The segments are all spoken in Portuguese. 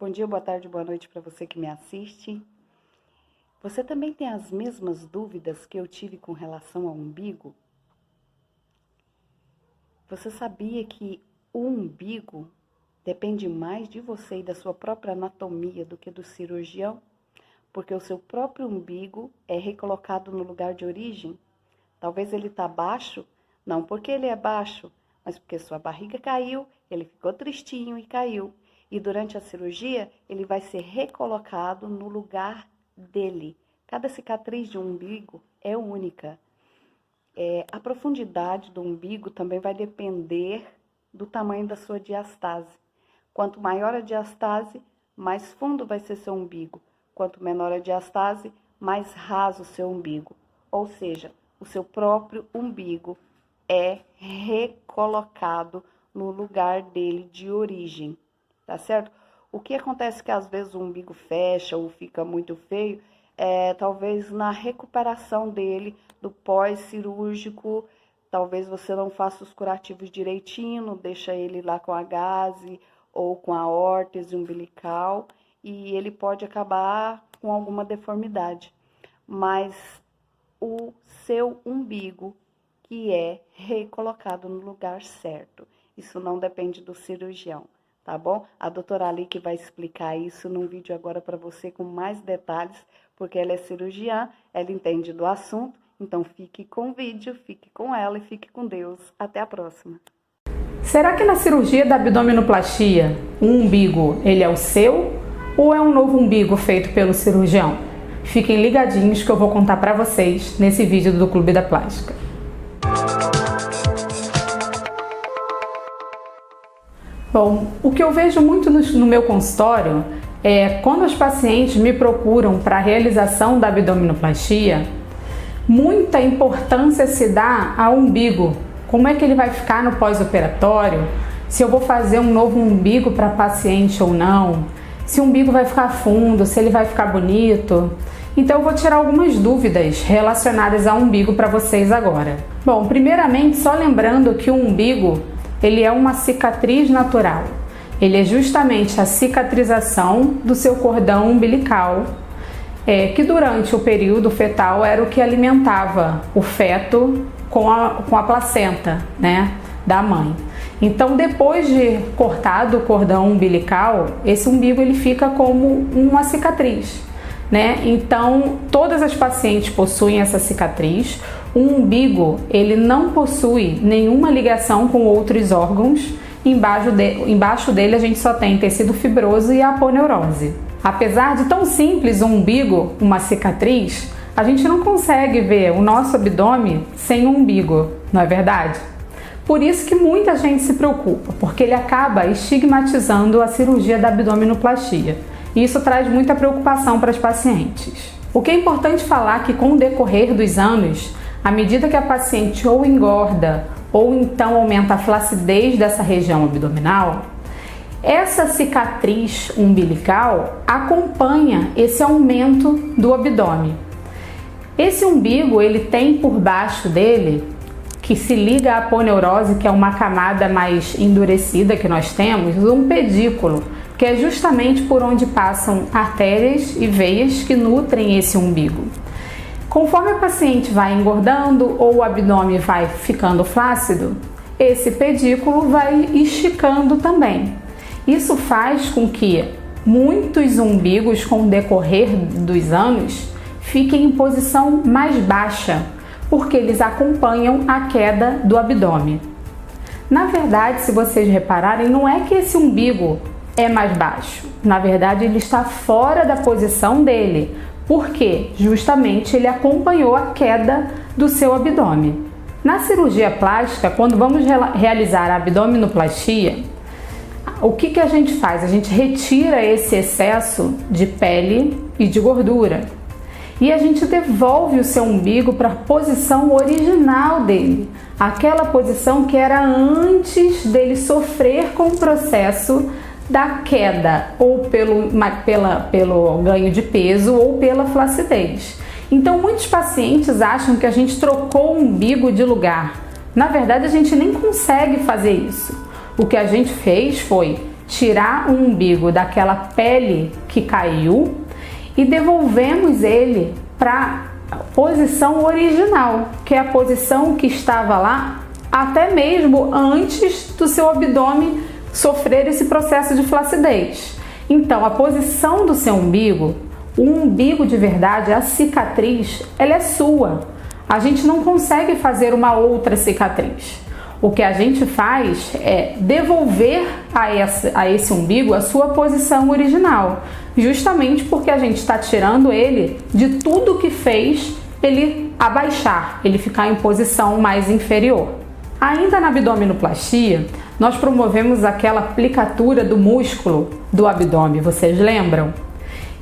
Bom dia, boa tarde, boa noite para você que me assiste. Você também tem as mesmas dúvidas que eu tive com relação ao umbigo? Você sabia que o umbigo depende mais de você e da sua própria anatomia do que do cirurgião? Porque o seu próprio umbigo é recolocado no lugar de origem. Talvez ele está baixo, não porque ele é baixo, mas porque sua barriga caiu, ele ficou tristinho e caiu. E durante a cirurgia, ele vai ser recolocado no lugar dele. Cada cicatriz de um umbigo é única. A profundidade do umbigo também vai depender do tamanho da sua diastase. Quanto maior a diastase, mais fundo vai ser seu umbigo. Quanto menor a diastase, mais raso o seu umbigo. Ou seja, o seu próprio umbigo é recolocado no lugar dele de origem, tá certo? O que acontece que às vezes o umbigo fecha ou fica muito feio, talvez na recuperação dele, do pós-cirúrgico, talvez você não faça os curativos direitinho, não deixa ele lá com a gaze ou com a órtese umbilical, e ele pode acabar com alguma deformidade. Mas o seu umbigo que é recolocado no lugar certo. Isso não depende do cirurgião, tá bom? A doutora Ali que vai explicar isso num vídeo agora para você com mais detalhes, porque ela é cirurgiã, ela entende do assunto, então fique com o vídeo, fique com ela e fique com Deus. Até a próxima. Será que na cirurgia da abdominoplastia, o umbigo, ele é o seu ou é um novo umbigo feito pelo cirurgião? Fiquem ligadinhos que eu vou contar para vocês nesse vídeo do Clube da Plástica. Bom, o que eu vejo muito no meu consultório é quando os pacientes me procuram para a realização da abdominoplastia, muita importância se dá ao umbigo. Como é que ele vai ficar no pós-operatório? Se eu vou fazer um novo umbigo para paciente ou não? Se o umbigo vai ficar fundo, se ele vai ficar bonito? Então eu vou tirar algumas dúvidas relacionadas ao umbigo para vocês agora. Bom, primeiramente, só lembrando que o umbigo, ele é uma cicatriz natural. Ele é justamente a cicatrização do seu cordão umbilical, que durante o período fetal era o que alimentava o feto com a placenta, né, da mãe. Então, depois de cortado o cordão umbilical, esse umbigo ele fica como uma cicatriz, né? Então, todas as pacientes possuem essa cicatriz. O umbigo, ele não possui nenhuma ligação com outros órgãos. Embaixo dele a gente só tem tecido fibroso e a aponeurose. Apesar de tão simples um umbigo, uma cicatriz, a gente não consegue ver o nosso abdômen sem um umbigo, não é verdade? Por isso que muita gente se preocupa, porque ele acaba estigmatizando a cirurgia da abdominoplastia. E isso traz muita preocupação para as pacientes. O que é importante falar é que com o decorrer dos anos, à medida que a paciente ou engorda ou então aumenta a flacidez dessa região abdominal, essa cicatriz umbilical acompanha esse aumento do abdômen. Esse umbigo, ele tem por baixo dele, que se liga à aponeurose, que é uma camada mais endurecida que nós temos, um pedículo, que é justamente por onde passam artérias e veias que nutrem esse umbigo. Conforme a paciente vai engordando ou o abdômen vai ficando flácido, esse pedículo vai esticando também. Isso faz com que muitos umbigos, com o decorrer dos anos, fiquem em posição mais baixa, porque eles acompanham a queda do abdômen. Na verdade, se vocês repararem, não é que esse umbigo é mais baixo. Na verdade, ele está fora da posição dele, porque justamente ele acompanhou a queda do seu abdômen. Na cirurgia plástica, quando vamos realizar a abdominoplastia, o que a gente faz? A gente retira esse excesso de pele e de gordura e a gente devolve o seu umbigo para a posição original dele, aquela posição que era antes dele sofrer com o processo da queda, ou pelo ganho de peso ou pela flacidez. Então muitos pacientes acham que a gente trocou o umbigo de lugar. Na verdade, a gente nem consegue fazer isso. O que a gente fez foi tirar o umbigo daquela pele que caiu e devolvemos ele para a posição original, que é a posição que estava lá até mesmo antes do seu abdômen sofrer esse processo de flacidez. Então, a posição do seu umbigo, o umbigo de verdade, a cicatriz, ela é sua. A gente não consegue fazer uma outra cicatriz. O que a gente faz é devolver a esse umbigo a sua posição original, justamente porque a gente está tirando ele de tudo que fez ele abaixar, ele ficar em posição mais inferior. Ainda na abdominoplastia, nós promovemos aquela aplicatura do músculo do abdômen, vocês lembram?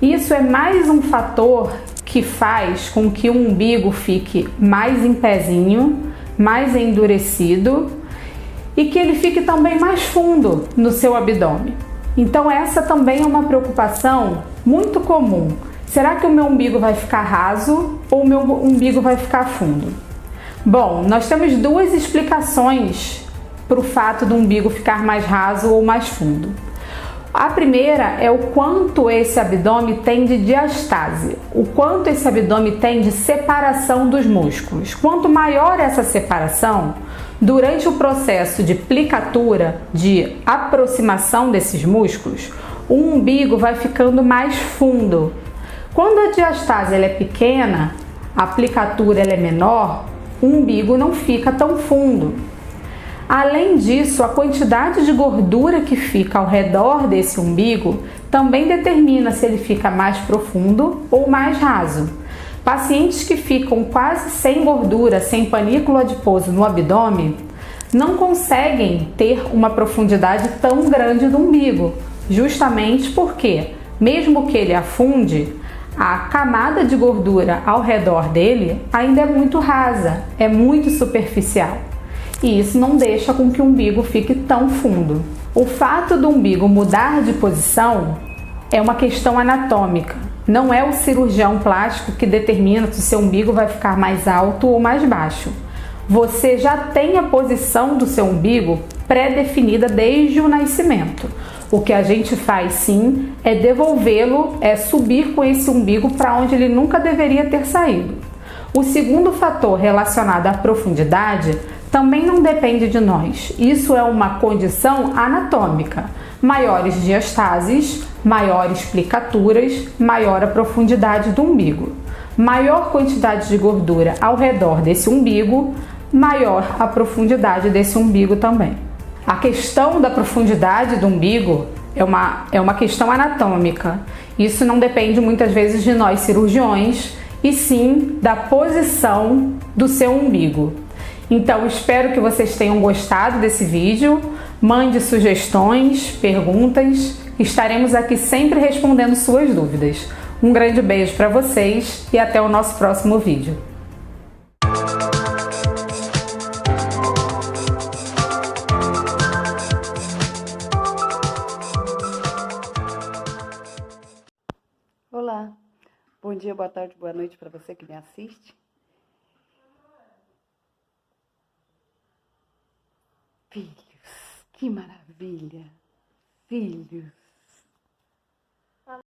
Isso é mais um fator que faz com que o umbigo fique mais em pezinho, mais endurecido e que ele fique também mais fundo no seu abdômen. Então essa também é uma preocupação muito comum. Será que o meu umbigo vai ficar raso ou o meu umbigo vai ficar fundo? Bom, nós temos duas explicações para o fato do umbigo ficar mais raso ou mais fundo. A primeira é o quanto esse abdômen tem de diastase, o quanto esse abdômen tem de separação dos músculos. Quanto maior essa separação, durante o processo de plicatura, de aproximação desses músculos, o umbigo vai ficando mais fundo. Quando a diastase ela é pequena, a aplicatura ela é menor, o umbigo não fica tão fundo. Além disso, a quantidade de gordura que fica ao redor desse umbigo também determina se ele fica mais profundo ou mais raso. Pacientes que ficam quase sem gordura, sem panículo adiposo no abdômen, não conseguem ter uma profundidade tão grande do umbigo, justamente porque, mesmo que ele afunde, a camada de gordura ao redor dele ainda é muito rasa, é muito superficial. E isso não deixa com que o umbigo fique tão fundo. O fato do umbigo mudar de posição é uma questão anatômica. Não é o cirurgião plástico que determina se o seu umbigo vai ficar mais alto ou mais baixo. Você já tem a posição do seu umbigo pré-definida desde o nascimento. O que a gente faz sim é devolvê-lo, é subir com esse umbigo para onde ele nunca deveria ter saído. O segundo fator relacionado à profundidade também não depende de nós. Isso é uma condição anatômica. Maiores diastases, maiores plicaturas, maior a profundidade do umbigo. Maior quantidade de gordura ao redor desse umbigo, maior a profundidade desse umbigo também. A questão da profundidade do umbigo é uma questão anatômica. Isso não depende muitas vezes de nós cirurgiões, e sim da posição do seu umbigo. Então, espero que vocês tenham gostado desse vídeo. Mande sugestões, perguntas. Estaremos aqui sempre respondendo suas dúvidas. Um grande beijo para vocês e até o nosso próximo vídeo. Olá, bom dia, boa tarde, boa noite para você que me assiste. Filhos, que maravilha! Filhos!